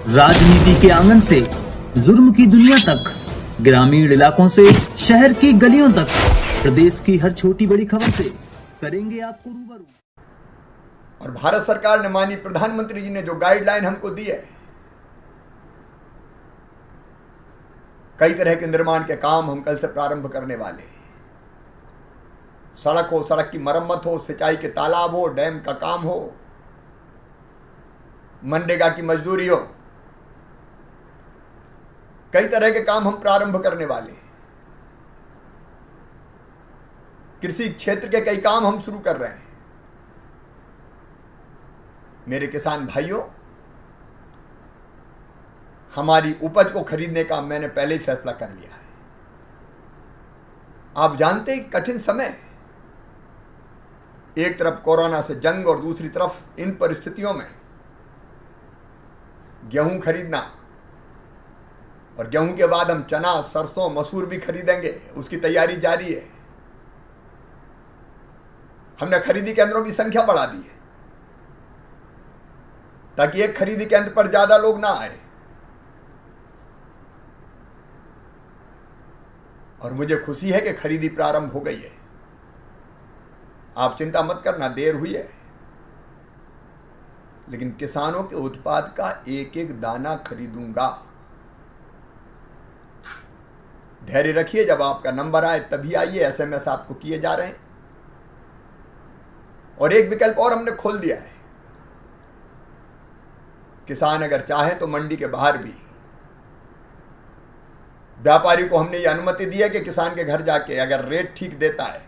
राजनीति के आंगन से जुर्म की दुनिया तक, ग्रामीण इलाकों से शहर की गलियों तक, प्रदेश की हर छोटी बड़ी खबर से करेंगे आपको रूबरू। और भारत सरकार ने, माननीय प्रधानमंत्री जी ने जो गाइडलाइन हमको दी है, कई तरह के निर्माण के काम हम कल से प्रारंभ करने वाले हैं। सड़क हो, सड़क की मरम्मत हो, सिंचाई के तालाब हो, डैम का काम हो, मनरेगा की मजदूरी हो, कई तरह के काम हम प्रारंभ करने वाले हैं। कृषि क्षेत्र के कई काम हम शुरू कर रहे हैं। मेरे किसान भाइयों, हमारी उपज को खरीदने का मैंने पहले ही फैसला कर लिया है। आप जानते हैं कठिन समय, एक तरफ कोरोना से जंग और दूसरी तरफ इन परिस्थितियों में गेहूं खरीदना, और गेहूं के बाद हम चना, सरसों, मसूर भी खरीदेंगे, उसकी तैयारी जारी है। हमने खरीदी केंद्रों की संख्या बढ़ा दी है ताकि एक खरीदी केंद्र पर ज्यादा लोग ना आए। और मुझे खुशी है कि खरीदी प्रारंभ हो गई है। आप चिंता मत करना, देर हुई है, लेकिन किसानों के उत्पाद का एक एक दाना खरीदूंगा। धैर्य रखिए, जब आपका नंबर आए तभी आइए। एसएमएस आपको किए जा रहे हैं। और एक विकल्प और हमने खोल दिया है, किसान अगर चाहे तो मंडी के बाहर भी व्यापारी को हमने ये अनुमति दी है कि किसान के घर जाके अगर रेट ठीक देता है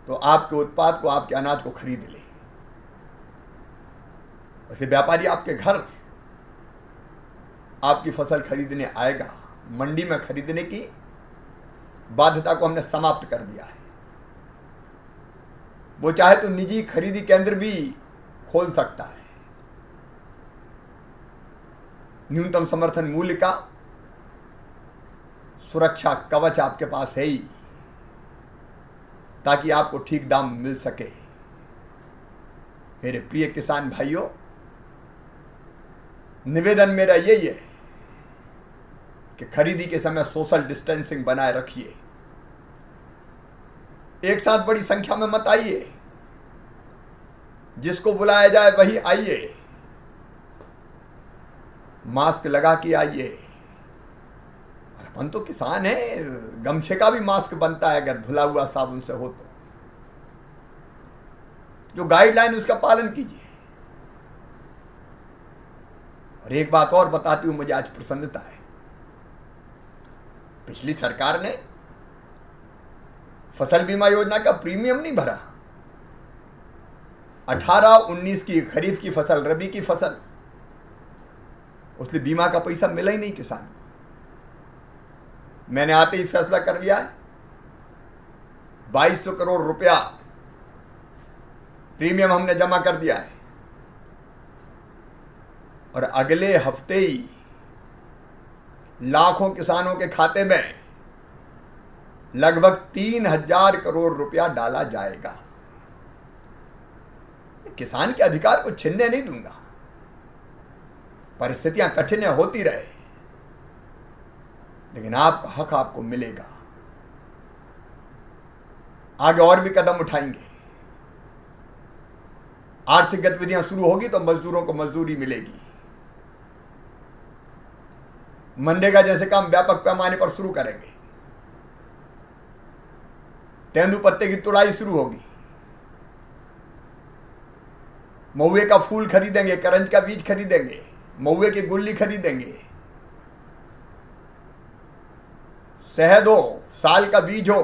तो आपके उत्पाद को, आपके अनाज को खरीद ले। वैसे व्यापारी आपके घर आपकी फसल खरीदने आएगा। मंडी में खरीदने की बाध्यता को हमने समाप्त कर दिया है। वो चाहे तो निजी खरीदी केंद्र भी खोल सकता है। न्यूनतम समर्थन मूल्य का सुरक्षा कवच आपके पास है ही, ताकि आपको ठीक दाम मिल सके। मेरे प्रिय किसान भाइयों, निवेदन मेरा यही है कि खरीदी के समय सोशल डिस्टेंसिंग बनाए रखिए। एक साथ बड़ी संख्या में मत आइए, जिसको बुलाया जाए वही आइए। मास्क लगा के आइए। और अपन तो किसान है, गमछे का भी मास्क बनता है अगर धुला हुआ साबुन से हो तो। जो गाइडलाइन उसका पालन कीजिए। और एक बात और बताती हूं, मुझे आज प्रसन्नता है। पिछली सरकार ने फसल बीमा योजना का प्रीमियम नहीं भरा। 18-19 की खरीफ की फसल, रबी की फसल, उसलिए बीमा का पैसा मिला ही नहीं किसान को। मैंने आते ही फैसला कर लिया है, 2200 करोड़ रुपया प्रीमियम हमने जमा कर दिया है। और अगले हफ्ते ही लाखों किसानों के खाते में लगभग 3000 करोड़ रुपया डाला जाएगा। किसान के अधिकार को छीनने नहीं दूंगा। परिस्थितियां कठिन होती रहे, लेकिन आपका हक आपको मिलेगा। आगे और भी कदम उठाएंगे। आर्थिक गतिविधियां शुरू होगी तो मजदूरों को मजदूरी मिलेगी। मनरेगा जैसे काम व्यापक पैमाने पर शुरू करेंगे। तेंदुपत्ते की तुड़ाई शुरू होगी। महुए का फूल खरीदेंगे, करंज का बीज खरीदेंगे, महुए की गुल्ली खरीदेंगे। शहद हो, साल का बीज हो।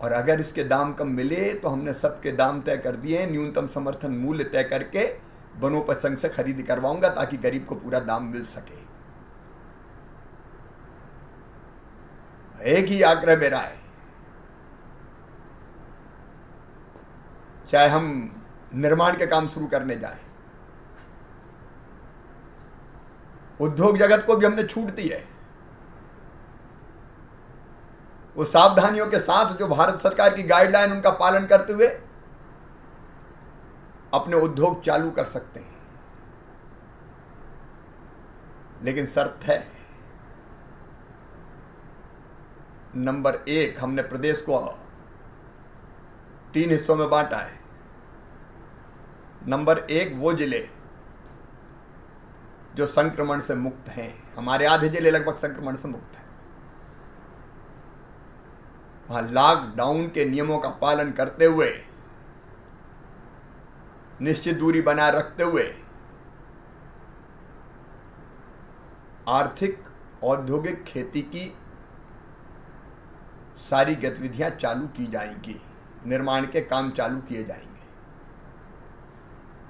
और अगर इसके दाम कम मिले तो हमने सबके दाम तय कर दिए। न्यूनतम समर्थन मूल्य तय करके वनोपज संघ से खरीदी करवाऊंगा ताकि गरीब को पूरा दाम मिल सके। एक ही आग्रह मेरा है, चाहे हम निर्माण के काम शुरू करने जाएं, उद्योग जगत को भी हमने छूट दी है। वो सावधानियों के साथ जो भारत सरकार की गाइडलाइन उनका पालन करते हुए अपने उद्योग चालू कर सकते हैं, लेकिन शर्त है, नंबर 1, हमने प्रदेश को 3 हिस्सों में बांटा है। नंबर 1 वो जिले जो संक्रमण से मुक्त हैं, हमारे आधे जिले लगभग संक्रमण से मुक्त हैं, वहां लॉकडाउन के नियमों का पालन करते हुए, निश्चित दूरी बनाए रखते हुए आर्थिक औद्योगिक खेती की सारी गतिविधियां चालू की जाएंगी, निर्माण के काम चालू किए जाएंगे।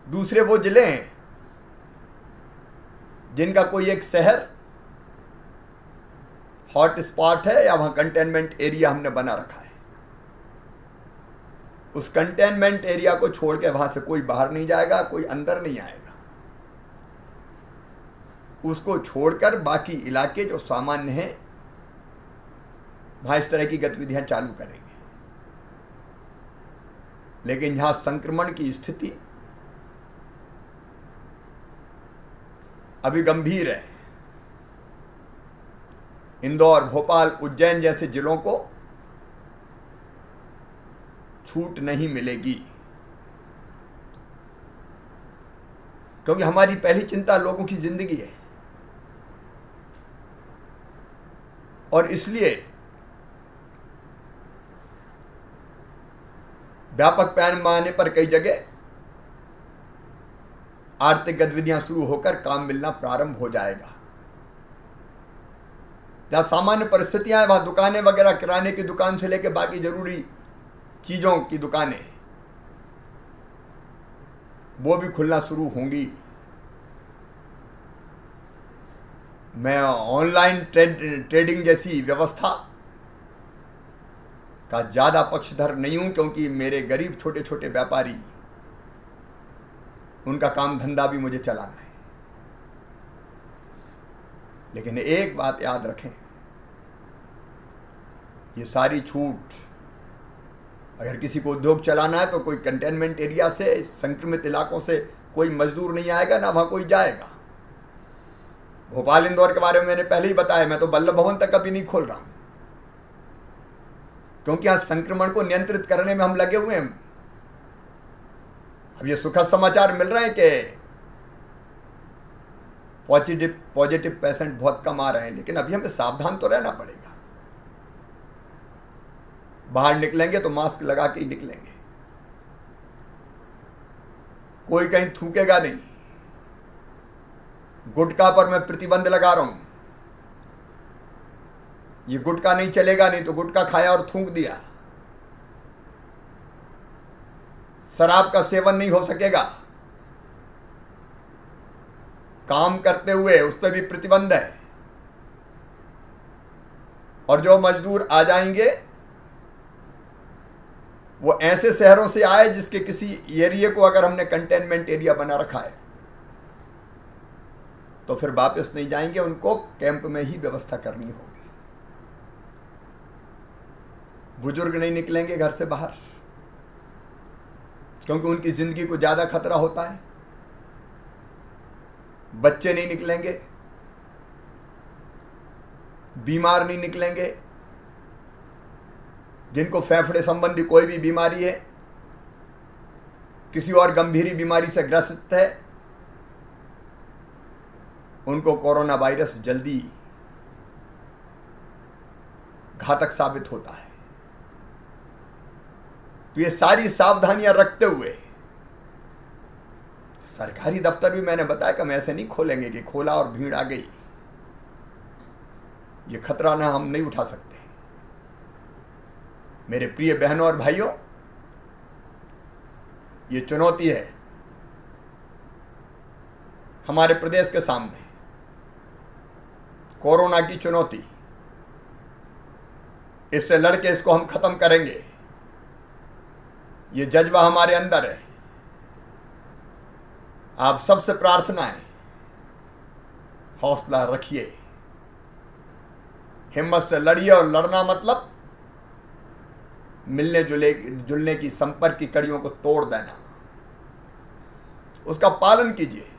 दूसरे वो जिले हैं जिनका कोई एक शहर हॉट स्पॉट है या वहां कंटेनमेंट एरिया हमने बना रखा है। उस कंटेनमेंट एरिया को छोड़ के वहां से कोई बाहर नहीं जाएगा, कोई अंदर नहीं आएगा। उसको छोड़कर बाकी इलाके जो सामान्य हैं वहां इस तरह की गतिविधियां चालू करेंगे। लेकिन जहां संक्रमण की स्थिति अभी गंभीर है, इंदौर, भोपाल, उज्जैन जैसे जिलों को छूट नहीं मिलेगी, क्योंकि हमारी पहली चिंता लोगों की जिंदगी है। और इसलिए व्यापक पैमाने पर कई जगह आर्थिक गतिविधियां शुरू होकर काम मिलना प्रारंभ हो जाएगा। जहां सामान्य परिस्थितियां हैं वहां दुकानें वगैरह, किराने की दुकान से लेकर बाकी जरूरी चीजों की दुकानें, वो भी खुलना शुरू होंगी। मैं ऑनलाइन ट्रेडिंग जैसी व्यवस्था का ज्यादा पक्षधर नहीं हूं, क्योंकि मेरे गरीब छोटे छोटे व्यापारी, उनका काम धंधा भी मुझे चलाना है। लेकिन एक बात याद रखें, ये सारी छूट अगर किसी को उद्योग चलाना है तो कोई कंटेनमेंट एरिया से, संक्रमित इलाकों से कोई मजदूर नहीं आएगा, ना वहां कोई जाएगा। भोपाल इंदौर के बारे में मैंने पहले ही बताया, मैं तो वल्लभ भवन तक अभी नहीं खोल रहा हूं, क्योंकि यहां संक्रमण को नियंत्रित करने में हम लगे हुए हैं। अब ये सुखद समाचार मिल रहे हैं कि पॉजिटिव पेशेंट बहुत कम आ रहे हैं, लेकिन अभी हमें सावधान तो रहना पड़ेगा। बाहर निकलेंगे तो मास्क लगा के ही निकलेंगे, कोई कहीं थूकेगा नहीं। गुटखा पर मैं प्रतिबंध लगा रहा हूं, ये गुटखा नहीं चलेगा, नहीं तो गुटखा खाया और थूक दिया। शराब का सेवन नहीं हो सकेगा, काम करते हुए उस पर भी प्रतिबंध है। और जो मजदूर आ जाएंगे वो ऐसे शहरों से आए जिसके किसी एरिया को अगर हमने कंटेनमेंट एरिया बना रखा है, तो फिर वापस नहीं जाएंगे, उनको कैंप में ही व्यवस्था करनी होगी। बुजुर्ग नहीं निकलेंगे घर से बाहर, क्योंकि उनकी जिंदगी को ज्यादा खतरा होता है। बच्चे नहीं निकलेंगे, बीमार नहीं निकलेंगे, जिनको फेफड़े संबंधी कोई भी बीमारी है, किसी और गंभीर बीमारी से ग्रसित है, उनको कोरोना वायरस जल्दी घातक साबित होता है। तो ये सारी सावधानियां रखते हुए सरकारी दफ्तर भी मैंने बताया कि हम ऐसे नहीं खोलेंगे कि खोला और भीड़ आ गई। ये खतरा ना हम नहीं उठा सकते। मेरे प्रिय बहनों और भाइयों, ये चुनौती है हमारे प्रदेश के सामने, कोरोना की चुनौती। इससे लड़के इसको हम खत्म करेंगे, ये जज्बा हमारे अंदर है। आप सबसे प्रार्थना है, हौसला रखिए, हिम्मत से लड़िए। और लड़ना मतलब मिलने जुलने की संपर्क की कड़ियों को तोड़ देना। उसका पालन कीजिए।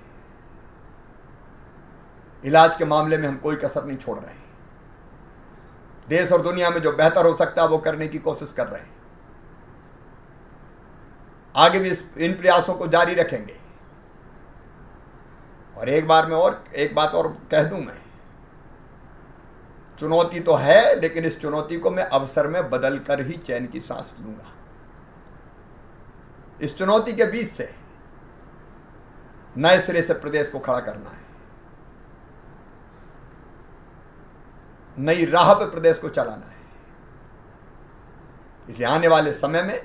इलाज के मामले में हम कोई कसर नहीं छोड़ रहे हैं। देश और दुनिया में जो बेहतर हो सकता है वो करने की कोशिश कर रहे हैं। आगे भी इन प्रयासों को जारी रखेंगे। और एक बात और कह दूं मैं, चुनौती तो है, लेकिन इस चुनौती को मैं अवसर में बदल कर ही चैन की सांस लूंगा। इस चुनौती के बीच से नए सिरे से प्रदेश को खड़ा करना है, नई राह पे प्रदेश को चलाना है। इसलिए आने वाले समय में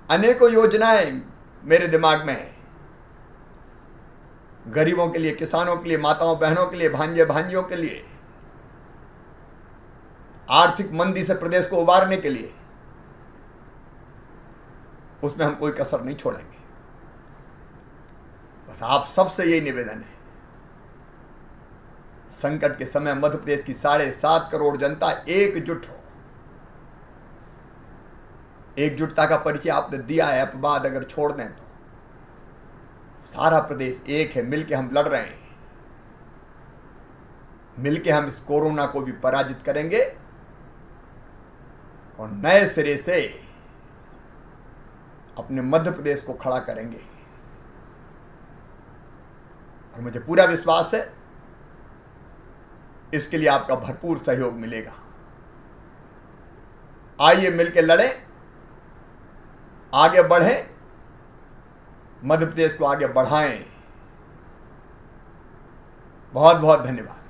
अनेकों योजनाएं मेरे दिमाग में हैं, गरीबों के लिए, किसानों के लिए, माताओं बहनों के लिए, भांजे भांजियों के लिए, आर्थिक मंदी से प्रदेश को उबारने के लिए। उसमें हम कोई कसर नहीं छोड़ेंगे। बस आप सबसे यही निवेदन है, संकट के समय मध्य प्रदेश की 7.5 करोड़ जनता एकजुट हो। एकजुटता का परिचय आपने दिया है, अपवाद अगर छोड़ दें तो सारा प्रदेश एक है। मिलके हम लड़ रहे हैं, मिलके हम इस कोरोना को भी पराजित करेंगे और नए सिरे से अपने मध्य प्रदेश को खड़ा करेंगे। और मुझे पूरा विश्वास है इसके लिए आपका भरपूर सहयोग मिलेगा। आइए मिलकर लड़ें, आगे बढ़ें, मध्य प्रदेश को आगे बढ़ाएं। बहुत बहुत धन्यवाद।